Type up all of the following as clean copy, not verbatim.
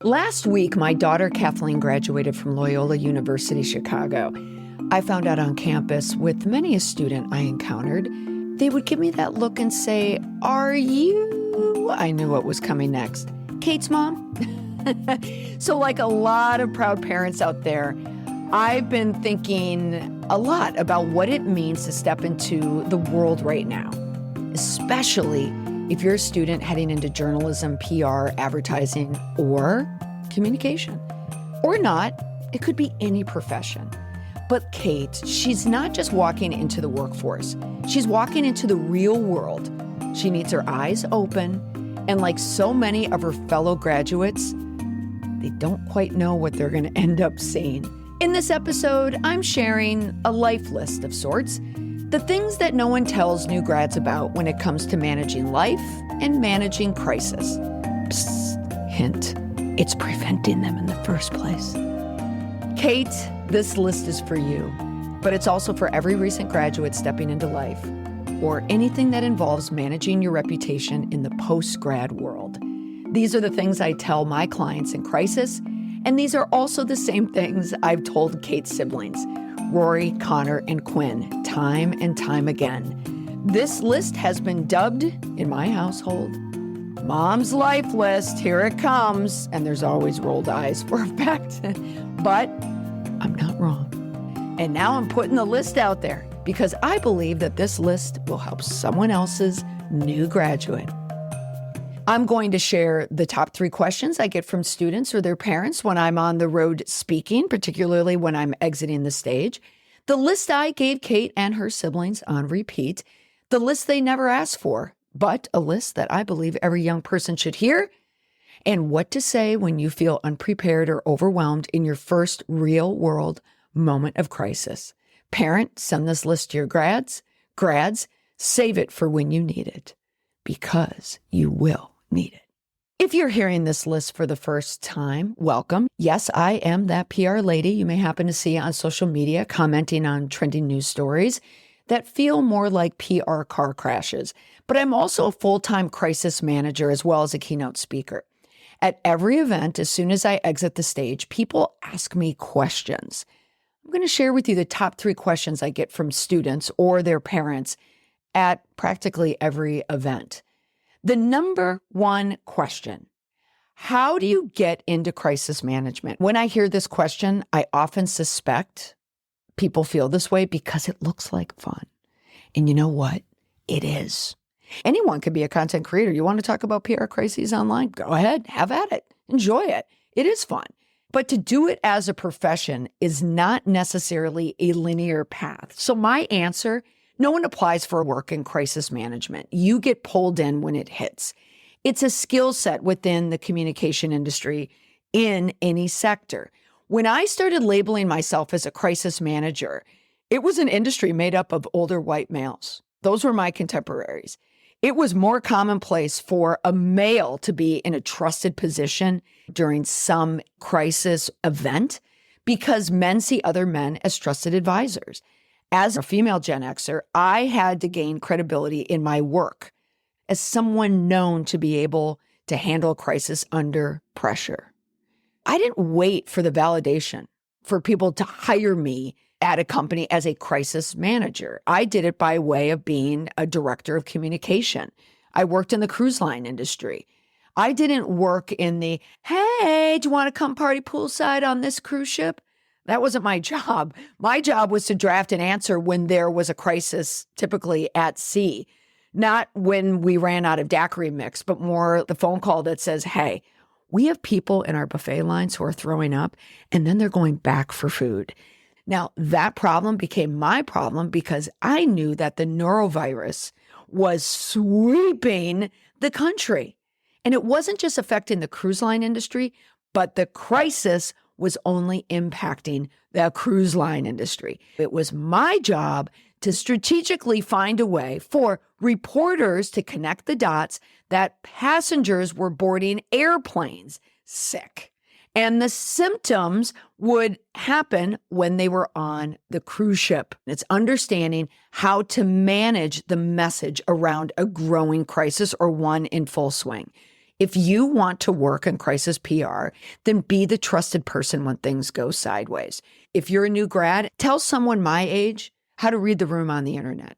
Last week, my daughter Kathleen graduated from Loyola University Chicago. I found out on campus with many a student I encountered, they would give me that look and say, "Are you?" I knew what was coming next. Kate's mom? So like a lot of proud parents out there, I've been thinking a lot about what it means to step into the world right now, especially if you're a student heading into journalism, PR, advertising, or communication. Or not, it could be any profession. But Kate, she's not just walking into the workforce. She's walking into the real world. She needs her eyes open, and like so many of her fellow graduates, they don't quite know what they're going to end up seeing. In this episode, I'm sharing a life list of sorts, the things that no one tells new grads about when it comes to managing life and managing crisis. Psst, hint, it's preventing them in the first place. Kate, this list is for you, but it's also for every recent graduate stepping into life or anything that involves managing your reputation in the post-grad world. These are the things I tell my clients in crisis, and these are also the same things I've told Kate's siblings, Rory, Connor, and Quinn, time and time again. This list has been dubbed, in my household, Mom's Life List. Here it comes. And there's always rolled eyes for a fact. But I'm not wrong. And now I'm putting the list out there because I believe that this list will help someone else's new graduate. I'm going to share the top 3 questions I get from students or their parents when I'm on the road speaking, particularly when I'm exiting the stage. The list I gave Kate and her siblings on repeat. The list they never asked for, but a list that I believe every young person should hear. And what to say when you feel unprepared or overwhelmed in your first real-world moment of crisis. Parent, send this list to your grads. Grads, save it for when you need it, because you will need it. If you're hearing this list for the first time, welcome. Yes, I am that PR lady you may happen to see on social media commenting on trending news stories that feel more like PR car crashes. But I'm also a full-time crisis manager as well as a keynote speaker. At every event, as soon as I exit the stage, people ask me questions. I'm going to share with you the top 3 questions I get from students or their parents at practically every event. The number 1 question: how do you get into crisis management? When I hear this question, I often suspect people feel this way because it looks like fun. And you know what? It is. Anyone can be a content creator. You want to talk about PR crises online? Go ahead, have at it, enjoy it. It is fun. But to do it as a profession is not necessarily a linear path. So my answer: no one applies for work in crisis management. You get pulled in when it hits. It's a skill set within the communication industry in any sector. When I started labeling myself as a crisis manager, it was an industry made up of older white males. Those were my contemporaries. It was more commonplace for a male to be in a trusted position during some crisis event because men see other men as trusted advisors. As a female Gen Xer, I had to gain credibility in my work as someone known to be able to handle a crisis under pressure. I didn't wait for the validation for people to hire me at a company as a crisis manager. I did it by way of being a director of communication. I worked in the cruise line industry. I didn't work in the, "Hey, do you want to come party poolside on this cruise ship?" That wasn't my job. My job was to draft an answer when there was a crisis, typically at sea. Not when we ran out of daiquiri mix, but more the phone call that says, "Hey, we have people in our buffet lines who are throwing up, and then they're going back for food." Now, that problem became my problem because I knew that the norovirus was sweeping the country. And it wasn't just affecting the cruise line industry, but the crisis was only impacting the cruise line industry. It was my job to strategically find a way for reporters to connect the dots that passengers were boarding airplanes sick. And the symptoms would happen when they were on the cruise ship. It's understanding how to manage the message around a growing crisis or one in full swing. If you want to work in crisis PR, then be the trusted person when things go sideways. If you're a new grad, tell someone my age how to read the room on the internet.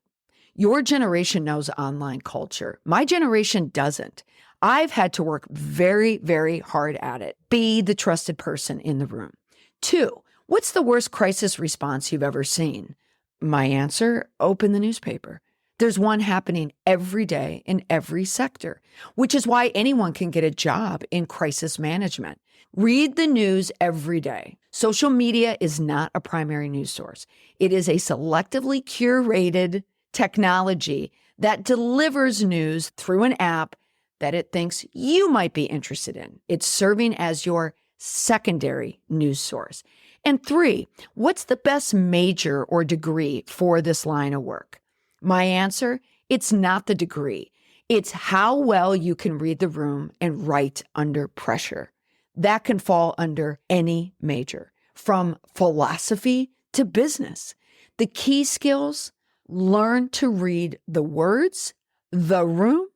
Your generation knows online culture. My generation doesn't. I've had to work very, very hard at it. Be the trusted person in the room. 2, what's the worst crisis response you've ever seen? My answer, open the newspaper. There's one happening every day in every sector, which is why anyone can get a job in crisis management. Read the news every day. Social media is not a primary news source. It is a selectively curated technology that delivers news through an app that it thinks you might be interested in. It's serving as your secondary news source. And 3, what's the best major or degree for this line of work? My answer, it's not the degree. It's how well you can read the room and write under pressure. That can fall under any major, from philosophy to business. The key skills, learn to read the words, the room,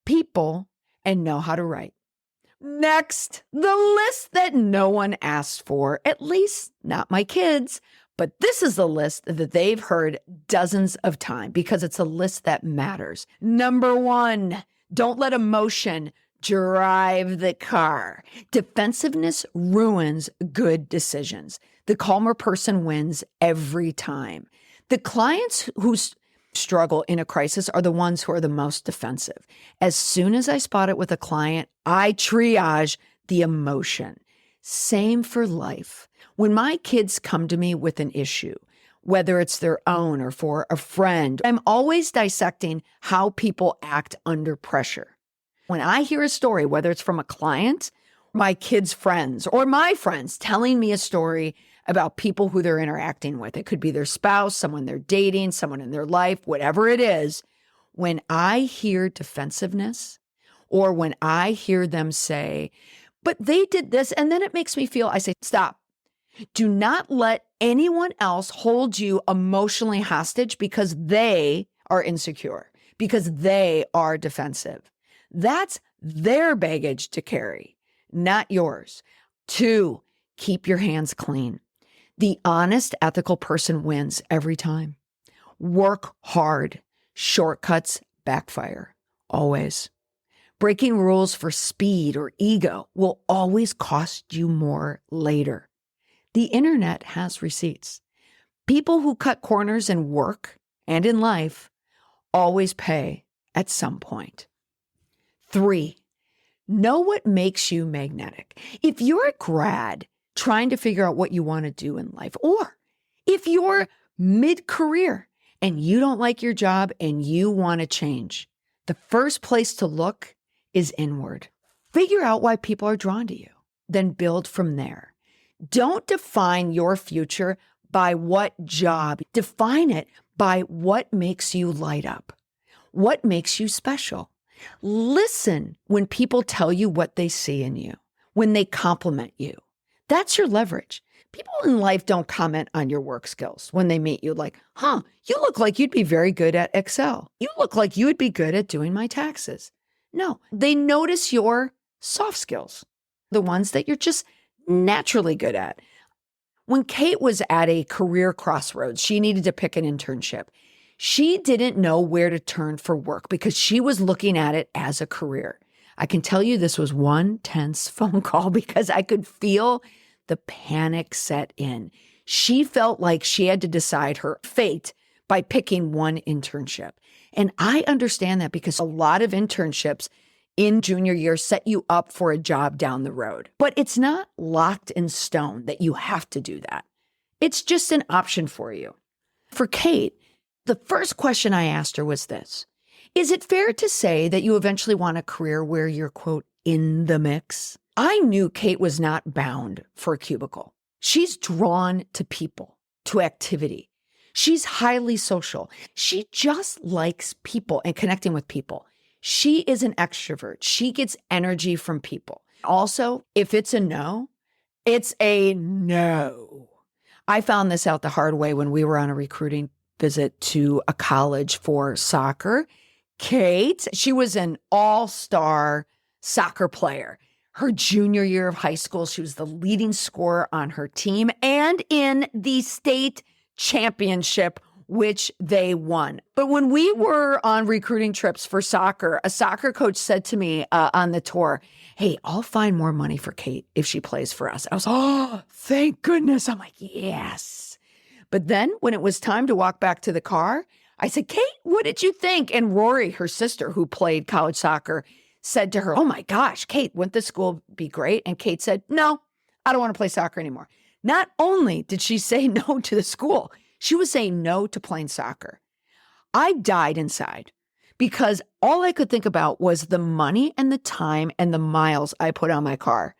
people, and know how to write. Next, the list that no one asked for, at least not my kids. But this is the list that they've heard dozens of times because it's a list that matters. Number 1, don't let emotion drive the car. Defensiveness ruins good decisions. The calmer person wins every time. The clients who struggle in a crisis are the ones who are the most defensive. As soon as I spot it with a client, I triage the emotion. Same for life. When my kids come to me with an issue, whether it's their own or for a friend, I'm always dissecting how people act under pressure. When I hear a story, whether it's from a client, my kids' friends, or my friends telling me a story about people who they're interacting with, it could be their spouse, someone they're dating, someone in their life, whatever it is, when I hear defensiveness, or when I hear them say, but they did this, and then it makes me feel, I say, stop. Do not let anyone else hold you emotionally hostage because they are insecure, because they are defensive. That's their baggage to carry, not yours. 2, keep your hands clean. The honest, ethical person wins every time. Work hard. Shortcuts backfire. Always. Breaking rules for speed or ego will always cost you more later. The internet has receipts. People who cut corners in work and in life always pay at some point. 3, know what makes you magnetic. If you're a grad trying to figure out what you want to do in life, or if you're mid-career and you don't like your job and you want to change, the first place to look is inward. Figure out why people are drawn to you, then build from there. Don't define your future by what job. Define it by what makes you light up, what makes you special. Listen when people tell you what they see in you, when they compliment you. That's your leverage. People in life don't comment on your work skills when they meet you like, you look like you'd be very good at Excel. You look like you would be good at doing my taxes. No, they notice your soft skills, the ones that you're just naturally good at. When Kate was at a career crossroads, she needed to pick an internship. She didn't know where to turn for work because she was looking at it as a career. I can tell you this was one tense phone call because I could feel the panic set in. She felt like she had to decide her fate by picking one internship. And I understand that because a lot of internships in junior year set you up for a job down the road. But it's not locked in stone that you have to do that. It's just an option for you. For Kate, the first question I asked her was this: is it fair to say that you eventually want a career where you're, quote, in the mix? I knew Kate was not bound for a cubicle. She's drawn to people, to activity. She's highly social. She just likes people and connecting with people. She is an extrovert. She gets energy from people. Also, if it's a no, it's a no. I found this out the hard way when we were on a recruiting visit to a college for soccer. Kate, she was an all-star soccer player. Her junior year of high school, she was the leading scorer on her team and in the state championship, which they won. But when we were on recruiting trips for soccer, a soccer coach said to me on the tour, "Hey, I'll find more money for Kate if she plays for us." I was, oh, thank goodness. I'm like, yes. But then when it was time to walk back to the car, I said, "Kate, what did you think?" And Rory, her sister, who played college soccer, said to her, "Oh my gosh, Kate, wouldn't this school be great?" And Kate said, "No, I don't want to play soccer anymore." Not only did she say no to the school, she was saying no to playing soccer. I died inside because all I could think about was the money and the time and the miles I put on my car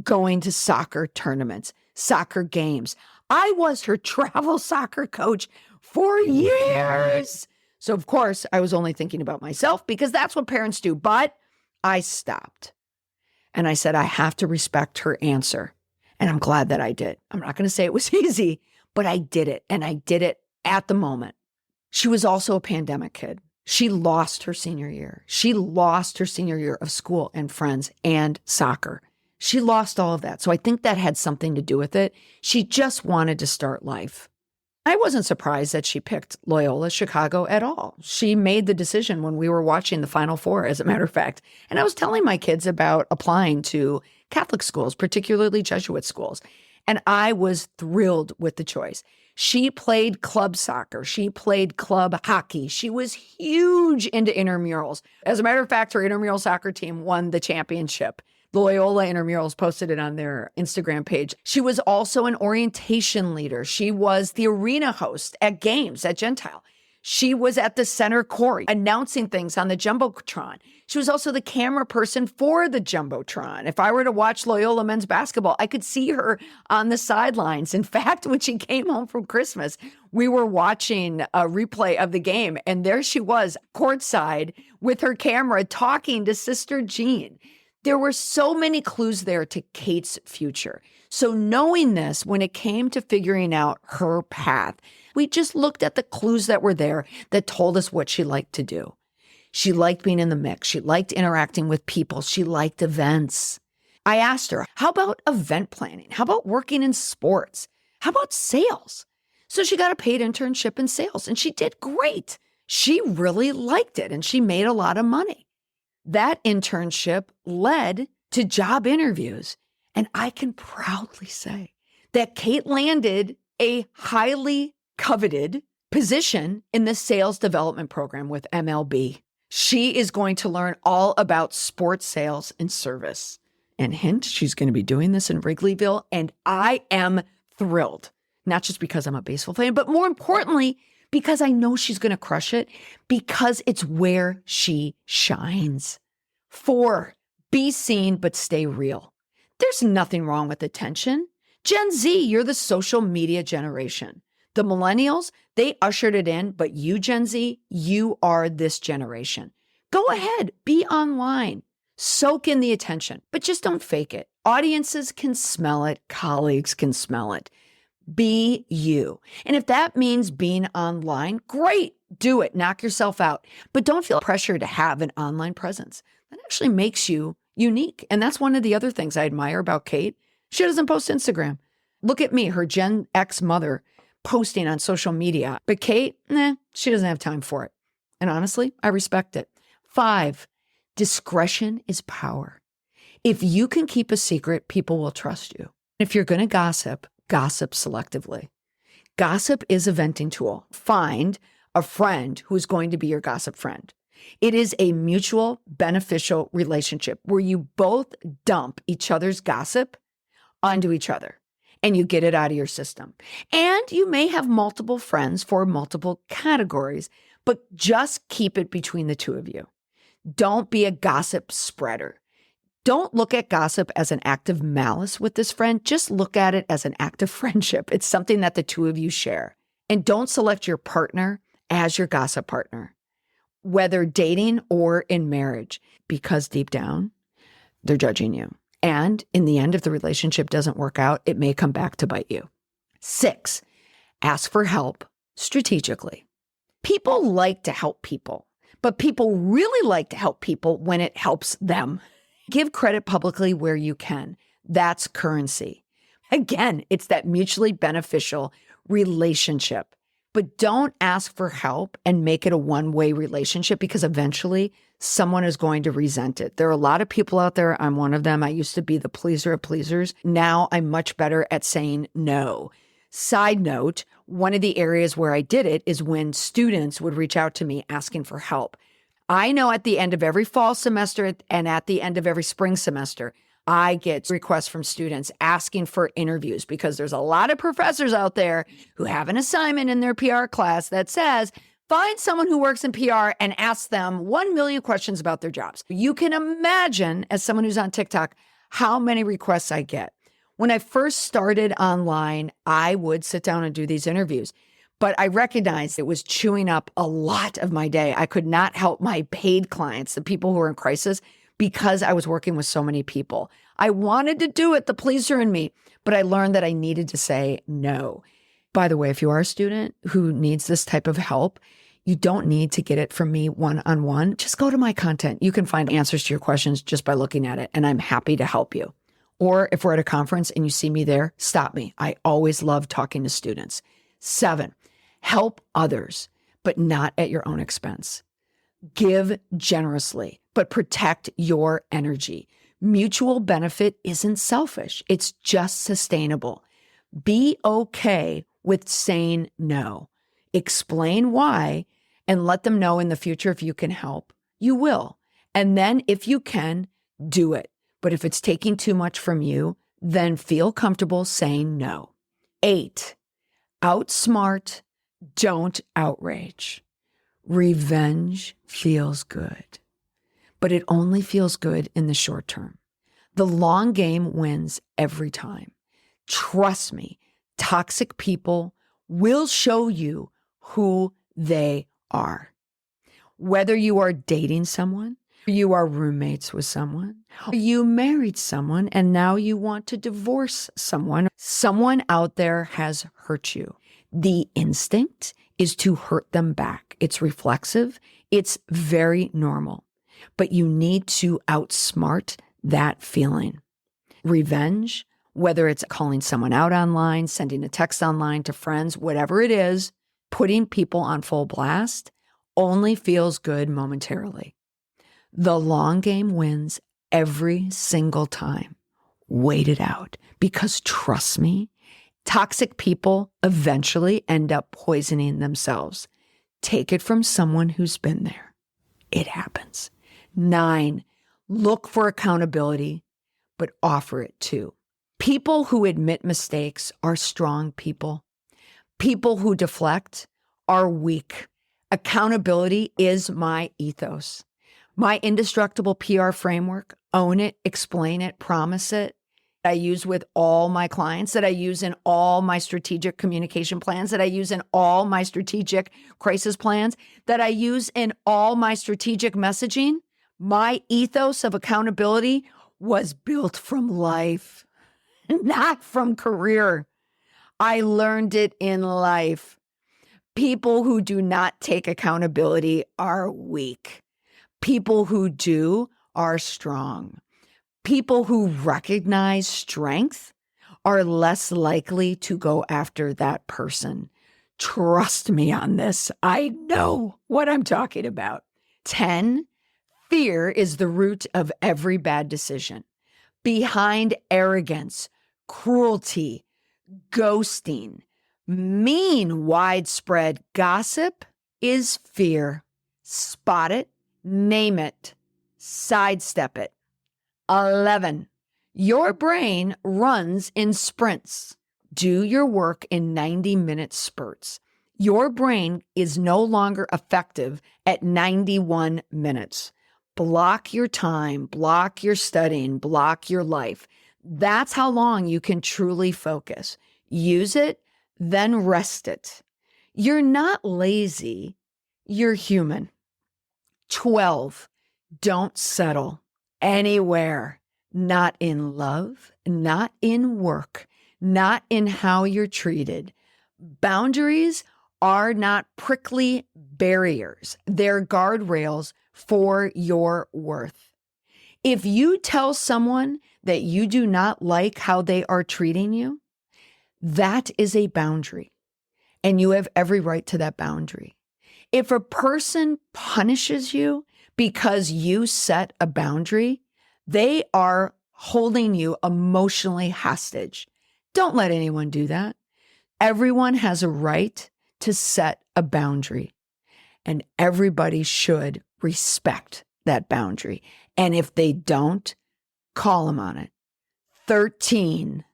going to soccer tournaments, soccer games. I was her travel soccer coach for years. So, of course, I was only thinking about myself because that's what parents do. But I stopped and I said, I have to respect her answer. And I'm glad that I did. I'm not going to say it was easy, but I did it. And I did it at the moment. She was also a pandemic kid. She lost her senior year. She lost her senior year of school and friends and soccer. She lost all of that. So I think that had something to do with it. She just wanted to start life. I wasn't surprised that she picked Loyola Chicago at all. She made the decision when we were watching the Final Four, as a matter of fact. And I was telling my kids about applying to Catholic schools, particularly Jesuit schools. And I was thrilled with the choice. She played club soccer. She played club hockey. She was huge into intramurals. As a matter of fact, her intramural soccer team won the championship. Loyola Intramurals posted it on their Instagram page. She was also an orientation leader. She was the arena host at games at Gentile. She was at the center court announcing things on the Jumbotron. She was also the camera person for the Jumbotron. If I were to watch Loyola men's basketball, I could see her on the sidelines. In fact, when she came home from Christmas, we were watching a replay of the game, and there she was courtside with her camera talking to Sister Jean. There were so many clues there to Kate's future. So knowing this, when it came to figuring out her path, we just looked at the clues that were there that told us what she liked to do. She liked being in the mix. She liked interacting with people. She liked events. I asked her, how about event planning? How about working in sports? How about sales? So she got a paid internship in sales, and she did great. She really liked it, and she made a lot of money. That internship led to job interviews. And I can proudly say that Kate landed a highly coveted position in the sales development program with MLB. She is going to learn all about sports sales and service. And hint, she's going to be doing this in Wrigleyville. And I am thrilled, not just because I'm a baseball fan, but more importantly, because I know she's going to crush it because it's where she shines. 4, be seen, but stay real. There's nothing wrong with attention. Gen Z, you're the social media generation. The millennials, they ushered it in, but you, Gen Z, you are this generation. Go ahead, be online, soak in the attention, but just don't fake it. Audiences can smell it. Colleagues can smell it. Be you. And if that means being online, great, do it. Knock yourself out. But don't feel pressure to have an online presence. That actually makes you unique. And that's one of the other things I admire about Kate. She doesn't post Instagram. Look at me, her Gen X mother, posting on social media. But Kate, she doesn't have time for it. And honestly, I respect it. 5, discretion is power. If you can keep a secret, people will trust you. If you're going to gossip, gossip selectively. Gossip is a venting tool. Find a friend who's going to be your gossip friend. It is a mutual beneficial relationship where you both dump each other's gossip onto each other and you get it out of your system. And you may have multiple friends for multiple categories, but just keep it between the two of you. Don't be a gossip spreader. Don't look at gossip as an act of malice with this friend. Just look at it as an act of friendship. It's something that the two of you share. And don't select your partner as your gossip partner, whether dating or in marriage, because deep down, they're judging you. And in the end, if the relationship doesn't work out, it may come back to bite you. 6, ask for help strategically. People like to help people, but people really like to help people when it helps them. Give credit publicly where you can. That's currency. Again, it's that mutually beneficial relationship. But don't ask for help and make it a one-way relationship, because eventually someone is going to resent it. There are a lot of people out there. I'm one of them. I used to be the pleaser of pleasers. Now I'm much better at saying no. Side note, one of the areas where I did it is when students would reach out to me asking for help. I know at the end of every fall semester and at the end of every spring semester, I get requests from students asking for interviews, because there's a lot of professors out there who have an assignment in their PR class that says, find someone who works in PR and ask them 1 million questions about their jobs. You can imagine, as someone who's on TikTok, how many requests I get. When I first started online, I would sit down and do these interviews, but I recognized it was chewing up a lot of my day. I could not help my paid clients, the people who are in crisis, because I was working with so many people. I wanted to do it, the pleaser in me, but I learned that I needed to say no. By the way, if you are a student who needs this type of help, you don't need to get it from me one-on-one. Just go to my content. You can find answers to your questions just by looking at it, and I'm happy to help you. Or if we're at a conference and you see me there, stop me. I always love talking to students. 7, help others, but not at your own expense. Give generously, but protect your energy. Mutual benefit isn't selfish. It's just sustainable. Be okay with saying no. Explain why and let them know in the future if you can help. You will. And then if you can, do it. But if it's taking too much from you, then feel comfortable saying no. 8, outsmart, don't outrage. Revenge feels good, but it only feels good in the short term. The long game wins every time. Trust me, toxic people will show you who they are. Whether you are dating someone, you are roommates with someone, you married someone, and now you want to divorce someone out there has hurt you. The instinct is to hurt them back. It's reflexive. It's very normal, but you need to outsmart that feeling. Revenge, whether it's calling someone out online, sending a text online to friends, whatever it is, putting people on full blast only feels good momentarily. The long game wins every single time. Wait it out, because trust me, toxic people eventually end up poisoning themselves. Take it from someone who's been there. It happens. 9, look for accountability, but offer it too. People who admit mistakes are strong people. People who deflect are weak. Accountability is my ethos. My indestructible PR framework, own it, explain it, promise it, I use with all my clients, that I use in all my strategic communication plans, that I use in all my strategic crisis plans, that I use in all my strategic messaging. My ethos of accountability was built from life, not from career. I learned it in life. People who do not take accountability are weak. People who do are strong. People who recognize strength are less likely to go after that person. Trust me on this. I know what I'm talking about. 10, fear is the root of every bad decision. Behind arrogance, cruelty, ghosting, mean widespread gossip is fear. Spot it, name it, sidestep it. 11, your brain runs in sprints. Do your work in 90-minute spurts. Your brain is no longer effective at 91 minutes. Block your time, block your studying, block your life. That's how long you can truly focus. Use it, then rest it. You're not lazy, you're human. 12, don't settle anywhere, not in love, not in work, not in how you're treated. Boundaries are not prickly barriers. They're guardrails for your worth. If you tell someone that you do not like how they are treating you, that is a boundary, and you have every right to that boundary. If a person punishes you because you set a boundary, they are holding you emotionally hostage. Don't let anyone do that. Everyone has a right to set a boundary, and everybody should respect that boundary. And if they don't, call them on it. 13.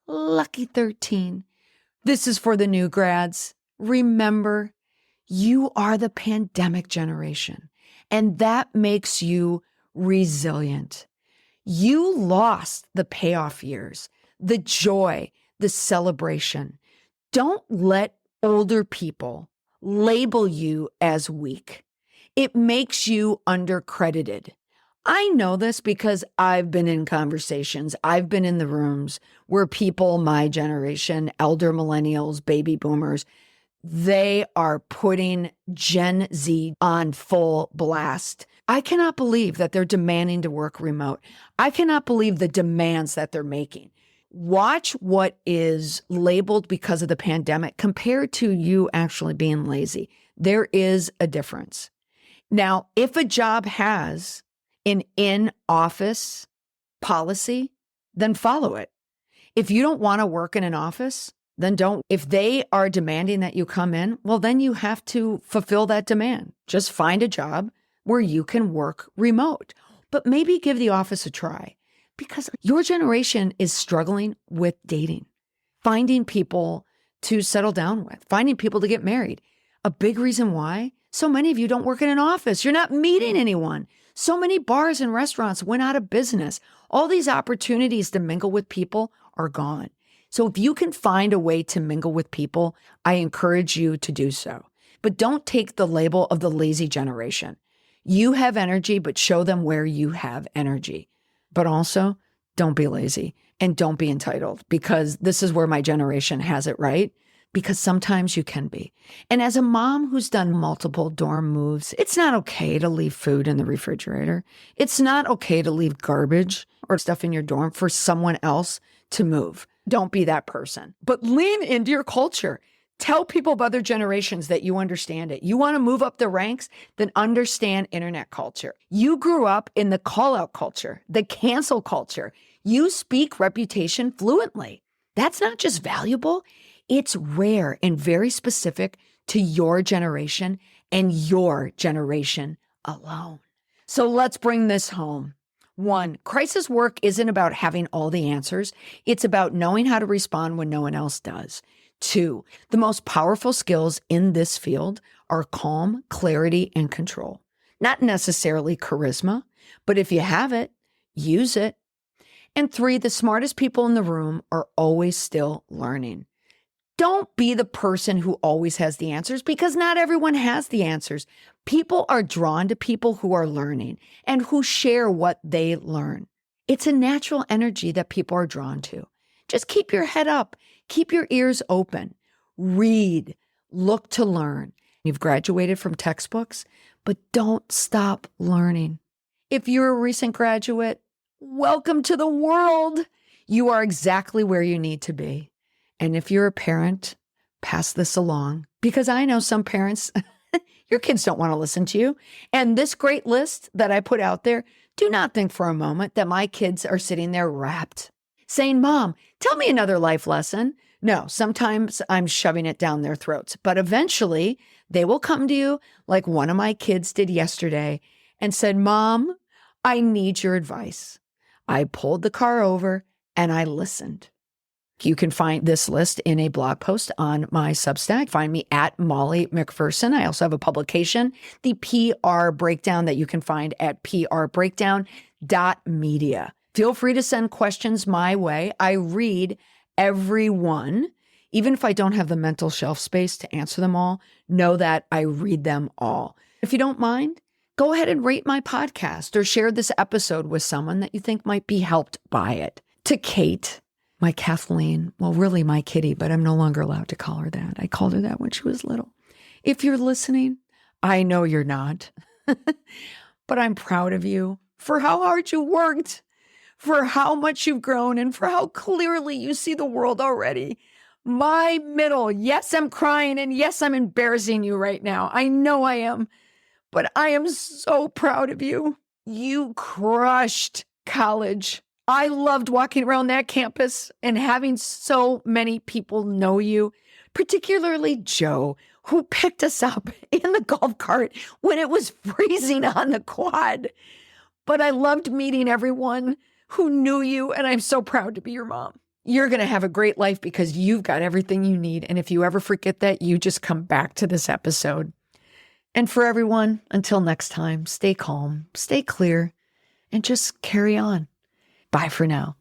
Lucky 13. This is for the new grads. Remember, you are the pandemic generation, and that makes you resilient. You lost the payoff years, the joy, the celebration. Don't let older people label you as weak. It makes you undercredited. I know this because I've been in conversations. I've been in the rooms where people, my generation, elder millennials, baby boomers, they are putting Gen Z on full blast. I cannot believe that they're demanding to work remote. I cannot believe the demands that they're making. Watch what is labeled because of the pandemic compared to you actually being lazy. There is a difference. Now, if a job has an in-office policy, then follow it. If you don't want to work in an office, then don't. If they are demanding that you come in, well, then you have to fulfill that demand. Just find a job where you can work remote, but maybe give the office a try, because your generation is struggling with dating, finding people to settle down with, finding people to get married. A big reason why so many of you don't work in an office. You're not meeting anyone. So many bars and restaurants went out of business. All these opportunities to mingle with people are gone. So if you can find a way to mingle with people, I encourage you to do so. But don't take the label of the lazy generation. You have energy, but show them where you have energy. But also, don't be lazy and don't be entitled, because this is where my generation has it right, because sometimes you can be. And as a mom who's done multiple dorm moves, it's not okay to leave food in the refrigerator. It's not okay to leave garbage or stuff in your dorm for someone else to move. Don't be that person, but lean into your culture. Tell people of other generations that you understand it. You want to move up the ranks, then understand internet culture. You grew up in the call-out culture, the cancel culture. You speak reputation fluently. That's not just valuable. It's rare and very specific to your generation and your generation alone. So let's bring this home. 1, crisis work isn't about having all the answers. It's about knowing how to respond when no one else does. 2, the most powerful skills in this field are calm, clarity, and control. Not necessarily charisma, but if you have it, use it. And 3, the smartest people in the room are always still learning. Don't be the person who always has the answers, because not everyone has the answers. People are drawn to people who are learning and who share what they learn. It's a natural energy that people are drawn to. Just keep your head up. Keep your ears open. Read. Look to learn. You've graduated from textbooks, but don't stop learning. If you're a recent graduate, welcome to the world. You are exactly where you need to be. And if you're a parent, pass this along, because I know some parents, your kids don't want to listen to you. And this great list that I put out there, do not think for a moment that my kids are sitting there rapt, saying, Mom, tell me another life lesson. No, sometimes I'm shoving it down their throats, but eventually they will come to you like one of my kids did yesterday and said, Mom, I need your advice. I pulled the car over and I listened. You can find this list in a blog post on my Substack. Find me at Molly McPherson. I also have a publication, the PR Breakdown, that you can find at prbreakdown.media. Feel free to send questions my way. I read every one. Even if I don't have the mental shelf space to answer them all, know that I read them all. If you don't mind, go ahead and rate my podcast or share this episode with someone that you think might be helped by it. To Kate, my Kathleen, well, really my kitty, but I'm no longer allowed to call her that. I called her that when she was little. If you're listening, I know you're not, but I'm proud of you. for how hard you worked, for how much you've grown, and for how clearly you see the world already. My middle, yes, I'm crying, and yes, I'm embarrassing you right now. I know I am, but I am so proud of you. You crushed college. I loved walking around that campus and having so many people know you, particularly Joe, who picked us up in the golf cart when it was freezing on the quad. But I loved meeting everyone who knew you, and I'm so proud to be your mom. You're going to have a great life because you've got everything you need. And if you ever forget that, you just come back to this episode. And for everyone, until next time, stay calm, stay clear, and just carry on. Bye for now.